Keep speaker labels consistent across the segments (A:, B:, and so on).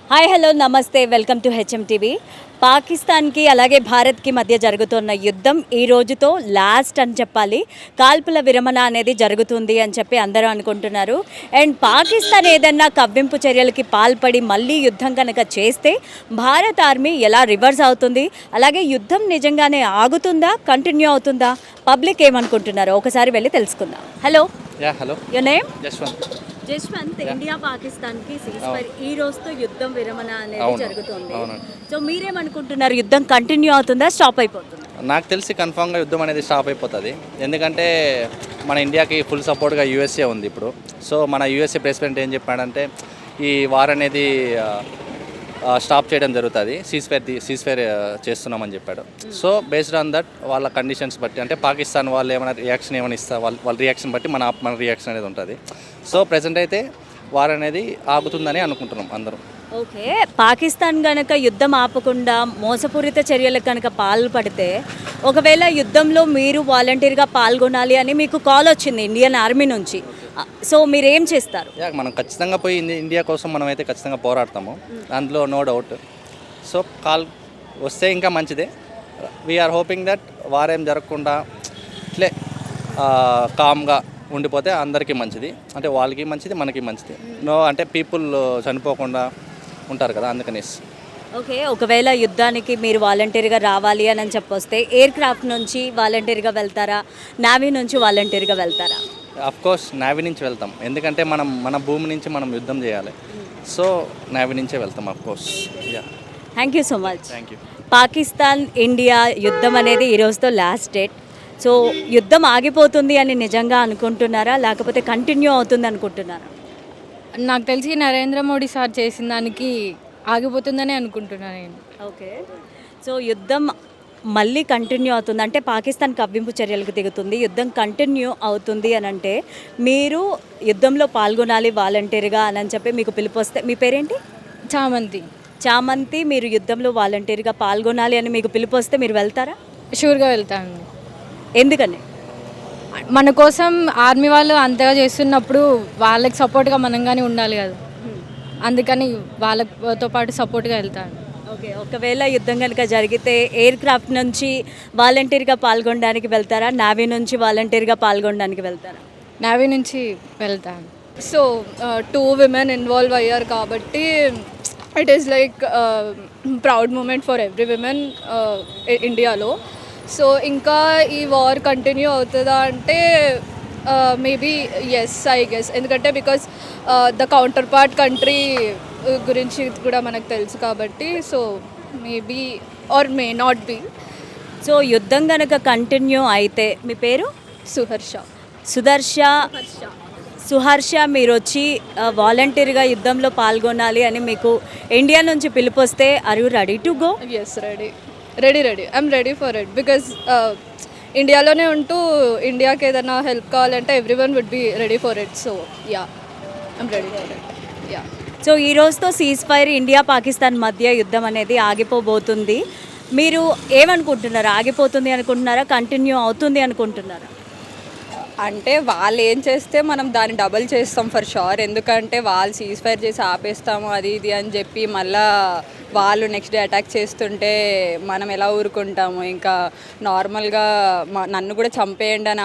A: Hi hello నమస్తే welcome to HM TV. పాకిస్తాన్కి అలాగే భారత్కి మధ్య జరుగుతున్న యుద్ధం ఈ రోజుతో లాస్ట్ అని చెప్పాలి. కాల్పుల విరమణ అనేది జరుగుతుంది అని చెప్పి అందరూ అనుకుంటున్నారు. అండ్ పాకిస్తాన్ ఏదన్నా కవ్వింపు చర్యలకి పాల్పడి మళ్ళీ యుద్ధం కనుక చేస్తే భారత ఆర్మీ ఎలా రివర్స్ అవుతుంది, అలాగే యుద్ధం నిజంగానే ఆగుతుందా, కంటిన్యూ అవుతుందా, పబ్లిక్ ఏమనుకుంటున్నారో ఒకసారి వెళ్ళి తెలుసుకుందాం. Hello, your name? Jaswanth. India పాకిస్తాన్కి సీజ్ఫైర్ ఈ రోజుతో యుద్ధం విరమణ అనేది జరుగుతుంది. సో మీరేమనుకుంటున్నారు, యుద్ధం కంటిన్యూ అవుతుందా, స్టాప్ అయిపోతుందా?
B: నాకు తెలిసి కన్ఫామ్గా యుద్ధం అనేది స్టాప్ అయిపోతుంది. ఎందుకంటే మన ఇండియాకి ఫుల్ సపోర్ట్గా యూఎస్ఏ ఉంది ఇప్పుడు. సో మన యూఎస్ఏ ప్రెసిడెంట్ ఏం చెప్పాడంటే ఈ వార్ అనేది స్టాప్ చేయడం జరుగుతుంది, సీజ్ఫైర్ చేస్తున్నామని చెప్పాడు. సో బేస్డ్ ఆన్ దట్ వాళ్ళ కండిషన్స్ బట్టి, అంటే పాకిస్తాన్ వాళ్ళు ఏమైనా రియాక్షన్ ఏమైనా ఇస్తారు, వాళ్ళ రియాక్షన్ బట్టి మన రియాక్షన్ అనేది ఉంటుంది. సో ప్రజెంట్ అయితే వార్ అనేది ఆగుతుందని అనుకుంటున్నాం అందరం.
A: ఓకే, పాకిస్తాన్ కనుక యుద్ధం ఆపకుండా మోసపూరిత చర్యలకు కనుక పాల్పడితే, ఒకవేళ యుద్ధంలో మీరు వాలంటీర్గా పాల్గొనాలి అని మీకు కాల్ వచ్చింది ఇండియన్ ఆర్మీ నుంచి, సో మీరు ఏం చేస్తారు?
B: మనం ఖచ్చితంగా పోయి ఇండియా కోసం మనం అయితే ఖచ్చితంగా పోరాడతాము, అందులో నో డౌట్. సో కాల్ వస్తే ఇంకా మంచిదే. వీఆర్ హోపింగ్ దట్ వార్ ఏం జరగకుండా ఇట్లే కామ్గా ఉండిపోతే అందరికీ మంచిది, అంటే వాళ్ళకి మంచిది, మనకి మంచిది. అంటే పీపుల్ చనిపోకుండా ఉంటారు కదా, అందుకనేసి.
A: ఓకే, ఒకవేళ యుద్ధానికి మీరు వాలంటీర్గా రావాలి అని చెప్పొస్తే ఎయిర్ క్రాఫ్ట్ నుంచి వాలంటీర్గా వెళ్తారా, నేవీ నుంచి వాలంటీర్గా వెళ్తారా?
B: కోర్స్ నేవీ నుంచి వెళ్తాం, ఎందుకంటే మన భూమి నుంచి మనం యుద్ధం చేయాలి. సో నేవీ నుంచే వెళ్తాం course.
A: Thank you so much.
B: Thank you.
A: Pakistan India యుద్ధం అనేది ఈ రోజుతో లాస్ట్ డేట్. సో యుద్ధం ఆగిపోతుంది అని నిజంగా అనుకుంటున్నారా, లేకపోతే కంటిన్యూ అవుతుంది అనుకుంటున్నారా?
C: నాకు తెలిసి నరేంద్ర మోడీ సార్ చేసిన దానికి ఆగిపోతుందని అనుకుంటున్నాను నేను.
A: ఓకే, సో యుద్ధం మళ్ళీ కంటిన్యూ అవుతుంది అంటే పాకిస్తాన్ కవ్వింపు చర్యలకు దిగుతుంది, యుద్ధం కంటిన్యూ అవుతుంది అని అంటే మీరు యుద్ధంలో పాల్గొనాలి వాలంటీర్గా అని చెప్పి మీకు పిలుపు వస్తే, మీ పేరేంటి? చామంతి. మీరు యుద్ధంలో వాలంటీర్గా పాల్గొనాలి అని మీకు పిలుపు వస్తే మీరు వెళ్తారా?
C: షూర్గా వెళ్తాను.
A: ఎందుకని?
C: మన కోసం ఆర్మీ వాళ్ళు అంతగా చేస్తున్నప్పుడు వాళ్ళకి సపోర్ట్గా మనం కానీ ఉండాలి కదా, అందుకని వాళ్ళతో పాటు సపోర్ట్గా వెళ్తాను.
A: ఓకే, ఒకవేళ యుద్ధం కనుక జరిగితే ఎయిర్ క్రాఫ్ట్ నుంచి వాలంటీర్గా పాల్గొనడానికి వెళ్తారా, నేవీ నుంచి వాలంటీర్గా పాల్గొనడానికి వెళ్తారా?
C: నేవీ నుంచి వెళ్తాను.
D: సో 2 women ఇన్వాల్వ్ అయ్యారు కాబట్టి it is like proud moment for every women ఇండియాలో. సో ఇంకా ఈ వార్ కంటిన్యూ అవుతుందా అంటే మేబీ ఎస్ ఐ గెస్, ఎందుకంటే because the counter part country గురించి కూడా మనకు తెలుసు కాబట్టి. So maybe or may not be.
A: So యుద్ధం కనుక కంటిన్యూ అయితే, మీ పేరు? సుహర్ష. మీరు వచ్చి వాలంటీర్గా యుద్ధంలో పాల్గొనాలి అని మీకు ఇండియా నుంచి పిలుపు వస్తే are you ready to go?
D: Yes, ready. I'm ready for it because ఇండియాలోనే ఉంటూ ఇండియాకి ఏదైనా హెల్ప్ కావాలంటే everyone would be ready for it. So I'm ready for it.
A: So ఈ రోజుతో సీజ్ఫైర్ ఇండియా పాకిస్తాన్ మధ్య యుద్ధం అనేది ఆగిపోబోతుంది. మీరు ఏమనుకుంటున్నారు, ఆగిపోతుంది అనుకుంటున్నారా, కంటిన్యూ అవుతుంది అనుకుంటున్నారా?
E: అంటే వాళ్ళు ఏం చేస్తే మనం దాన్ని డబల్ చేస్తాం ఫర్ షూర్, ఎందుకంటే వాళ్ళు సీజ్ఫైర్ చేసి ఆపేస్తాము అది ఇది అని చెప్పి మళ్ళా వాళ్ళు నెక్స్ట్ డే అటాక్ చేస్తుంటే మనం ఎలా ఊరుకుంటాము. ఇంకా నార్మల్గా నన్ను కూడా చంపేయండి అని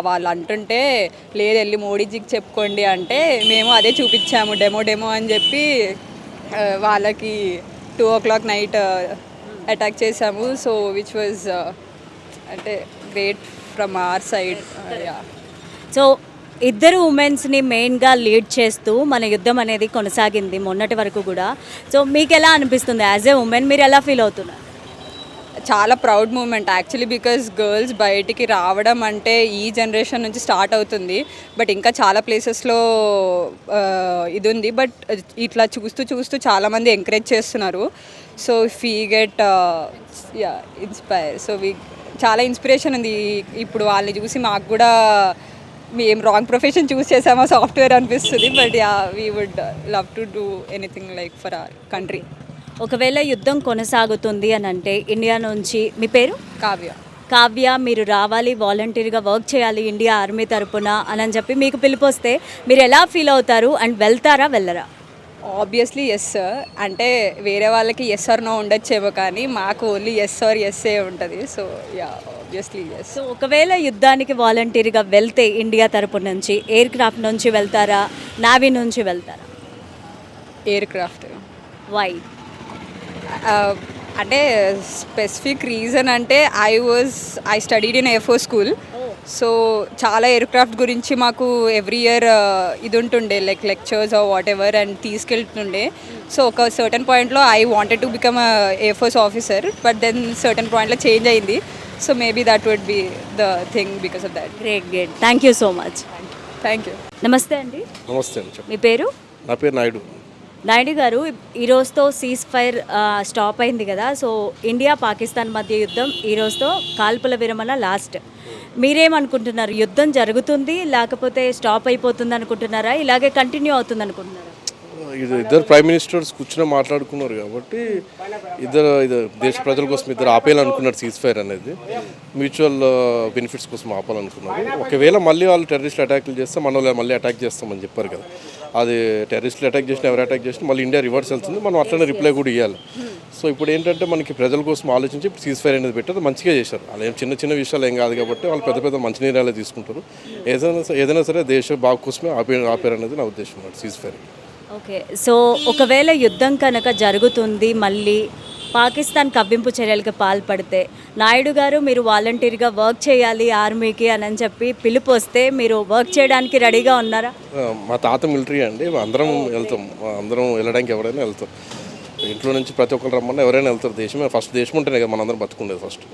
E: వాళ్ళు అంటుంటే, లేదు వెళ్ళి మోడీజీకి చెప్పుకోండి అంటే మేము అదే చూపించాము డెమో అని చెప్పి వాళ్ళకి 2 o'clock నైట్ అటాక్ చేసాము. సో విచ్ వాజ్ అంటే great from our side.
A: So ఇద్దరు ఉమెన్స్ని మెయిన్గా లీడ్ చేస్తూ మన యుద్ధం అనేది కొనసాగింది మొన్నటి వరకు కూడా. సో మీకు ఎలా అనిపిస్తుంది యాజ్ ఏ ఉమెన్, మీరు ఎలా ఫీల్ అవుతున్నారు?
E: చాలా proud moment actually, because girls బయటికి రావడం అంటే ఈ జనరేషన్ నుంచి స్టార్ట్ అవుతుంది, బట్ ఇంకా చాలా ప్లేసెస్లో ఇది ఉంది. బట్ ఇట్లా చూస్తూ చాలామంది ఎంకరేజ్ చేస్తున్నారు. So we get inspire. So చాలా ఇన్స్పిరేషన్ ఉంది ఇప్పుడు వాళ్ళని చూసి. మాకు కూడా మేము రాంగ్ ప్రొఫెషన్ చూస్ చేసామా సాఫ్ట్వేర్ అనిపిస్తుంది, but we would love to do anything like for our country.
A: ఒకవేళ యుద్ధం కొనసాగుతుంది అని అంటే ఇండియా నుంచి, మీ పేరు?
E: కావ్య.
A: మీరు రావాలి, వాలంటీర్గా వర్క్ చేయాలి ఇండియా ఆర్మీ తరపున అని చెప్పి మీకు పిలుపు వస్తే మీరు ఎలా ఫీల్ అవుతారు, అండ్ వెళ్తారా వెళ్ళరా?
E: Obviously yes sir. అంటే వేరే వాళ్ళకి ఎస్ ఆర్ నో ఉండొచ్చేమో, కానీ మాకు ఓన్లీ ఎస్ ఆర్ ఎస్ఏ ఉంటుంది. So ya, obviously yes.
A: So ఒకవేళ యుద్ధానికి వాలంటీర్గా వెళ్తే ఇండియా తరపు నుంచి ఎయిర్ క్రాఫ్ట్ నుంచి వెళ్తారా, నావీ నుంచి వెళ్తారా?
E: Aircraft.
A: వై?
E: అంటే స్పెసిఫిక్ రీజన్ అంటే I studied in air force school. So చాలా ఎయిర్ క్రాఫ్ట్ గురించి మాకు ఎవ్రీ ఇయర్ ఇది ఉంటుండే, లైక్ లెక్చర్స్ ఆర్ వాట్ ఎవర్, అండ్ తీసుకెళ్తుండే. సో ఒక సర్టన్ పాయింట్లో I wanted to become air force officer, but then certain పాయింట్లో చేంజ్ అయింది. So maybe that would be the thing because of that.
A: Great great, thank you so much.
E: Thank you.
A: నమస్తే అండి,
F: నమస్తే అండి, చెప్పండి.
A: మీ పేరు?
F: నా పేరు నాయుడు.
A: నాయుడు గారు, ఈ రోజుతో సీజ్ ఫైర్ స్టాప్ అయింది కదా. సో ఇండియా పాకిస్తాన్ మధ్య యుద్ధం ఈ రోజుతో కాల్పుల విరమణ లాస్ట్. మీరేమనుకుంటున్నారు? యుద్ధం జరుగుతుంది లేకపోతే స్టాప్ అయిపోతుంది అనుకుంటున్నారా, ఇలాగే కంటిన్యూ అవుతుంది అనుకుంటున్నారా?
F: ఇద్దరు ప్రైమ్ మినిస్టర్స్ కూర్చొని మాట్లాడుకున్నారు కాబట్టి ఇద్దరు దేశ ప్రజల కోసం ఇద్దరు ఆపేయాలనుకున్నారు సీజ్ ఫైర్ అనేది. మ్యూచువల్ బెనిఫిట్స్ కోసం ఆపాలనుకున్నారు. ఒకవేళ మళ్ళీ వాళ్ళు టెర్రరిస్ట్ అటాక్లు చేస్తే మన వాళ్ళు మళ్ళీ అటాక్ చేస్తామని చెప్పారు కదా. అది టెర్రరిస్టులు అటాక్ చేసినా ఎవరు అటాక్ చేసినా మళ్ళీ ఇండియా రివర్స్ వెళ్తుంది. మనం అట్లనే రిప్లై కూడా ఇవ్వాలి. సో ఇప్పుడు ఏంటంటే మనకి ప్రజల కోసం ఆలోచించి ఇప్పుడు సీజ్ ఫైర్ అనేది పెట్టారు, మంచిగా చేశారు. అలా ఏం చిన్న చిన్న విషయాలు ఏం కాదు కాబట్టి వాళ్ళు పెద్ద పెద్ద మంచి నిర్ణయాలు తీసుకుంటారు. ఏదైనా సరే దేశ బాగు కోసమే ఆపారు అనేది నా ఉద్దేశం సీజ్ ఫైర్.
A: ఓకే, సో ఒకవేళ యుద్ధం కనుక జరుగుతుంది, మళ్ళీ పాకిస్తాన్ కవ్వింపు చర్యలకు పాల్పడితే, నాయుడు గారు మీరు వాలంటీర్గా వర్క్ చేయాలి ఆర్మీకి అని చెప్పి పిలుపు వస్తే మీరు వర్క్ చేయడానికి రెడీగా ఉన్నారా?
F: మా తాత మిలిటరీ అండి, అందరం వెళ్తాం. అందరం వెళ్ళడానికి ఎవరైనా వెళ్తాం. ఇంట్లో నుంచి ప్రతి ఒక్కరు రమ్మన్నా ఎవరైనా వెళ్తారు. దేశమే ఫస్ట్, దేశం ఉంటేనే కదా మనందరం బతుకుండేది. ఫస్ట్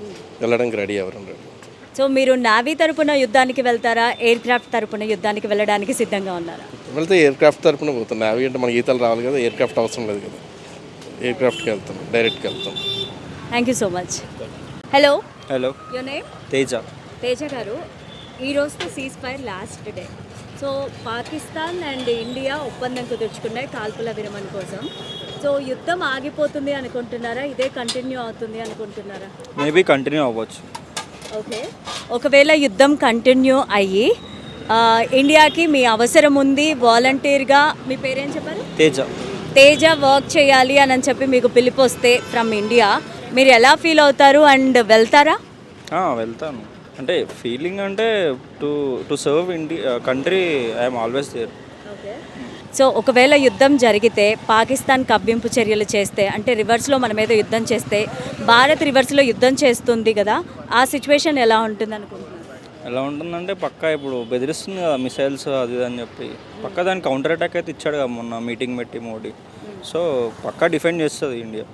F: వెళ్ళడానికి రెడీ, ఎవరైనా రెడీ.
A: సో మీరు నావీ తరపున యుద్ధానికి వెళ్తారా, ఎయిర్ క్రాఫ్ట్ తరపున యుద్ధానికి వెళ్ళడానికి సిద్ధంగా ఉన్నారా?
F: వెళ్తే ఎయిర్ క్రాఫ్ట్ తరపున పోతాం. నావీ అంటే మనకి ఈతలు రావాలి కదా, ఎయిర్ క్రాఫ్ట్ అవసరం లేదు కదా. ఎయిర్ క్రాఫ్ట్కి వెళ్తాం, డైరెక్ట్కి వెళ్తాం.
A: Thank you so much. Hello.
G: Hello,
A: your name?
G: Teja.
A: Teja గారు, ఈ రోజుతో cease fire last day. So Pakistan and India ఒప్పందం కుదుర్చుకున్నాయి కాల్పుల విరమణ కోసం. సో యుద్ధం ఆగిపోతుంది అనుకుంటున్నారా, ఇదే కంటిన్యూ అవుతుంది అనుకుంటున్నారా?
G: మేబీ కంటిన్యూ అవ్వచ్చు.
A: ఓకే, ఒకవేళ యుద్ధం కంటిన్యూ అయ్యి ఇండియాకి మీ అవసరం ఉంది వాలంటీర్గా, మీ పేరేం చెప్పారు?
G: తేజ.
A: తేజ వర్క్ చేయాలి అని చెప్పి మీకు పిలుపు వస్తే ఫ్రమ్ ఇండియా, మీరు ఎలా ఫీల్ అవుతారు అండ్ వెళ్తారా?
G: వెళ్తాను. అంటే ఫీలింగ్ అంటే to serve India country, I'm always there.
A: So ఒకవేళ యుద్ధం జరిగితే, పాకిస్తాన్ కవ్వింపు చర్యలు చేస్తే, అంటే రివర్స్లో మన మీద యుద్ధం చేస్తే, భారత్ రివర్స్లో యుద్ధం చేస్తుంది కదా, ఆ సిచ్యువేషన్ ఎలా ఉంటుంది అనుకుంటున్నారు?
G: ఎలా ఉంటుందంటే పక్కా ఇప్పుడు బెదిరిస్తుంది కదా, మిసైల్స్ అది ఇది అని చెప్పి. పక్కా దానికి కౌంటర్ అటాక్ అయితే ఇచ్చాడు కదా మొన్న మీటింగ్ పెట్టి మోడీ. సో పక్కా డిఫెండ్ చేస్తుంది ఇండియా.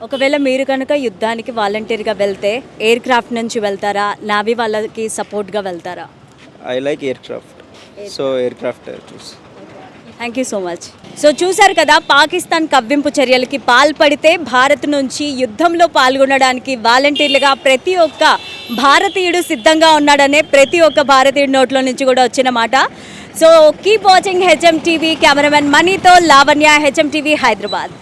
A: ఒకవేళ మీరు కనుక యుద్ధానికి వాలంటీర్గా వెళ్తే ఎయిర్ క్రాఫ్ట్ నుంచి వెళ్తారా, నావీ వాళ్ళకి సపోర్ట్గా వెళ్తారా?
G: I like air craft, so air craft choose.
A: Thank you so much. So చూశారు కదా, పాకిస్తాన్ కవ్వింపు చర్యలకి పాల్పడితే భారత్ నుంచి యుద్ధంలో పాల్గొనడానికి వాలంటీర్లుగా ప్రతి ఒక్క భారతీయుడు సిద్ధంగా ఉన్నాడనే ప్రతి ఒక్క భారతీయుడి నోట్లో నుంచి కూడా వచ్చిన మాట. So keep watching HM TV. Cameraman మనీతో లావణ్య, హెచ్ఎం టీవీ, హైదరాబాద్.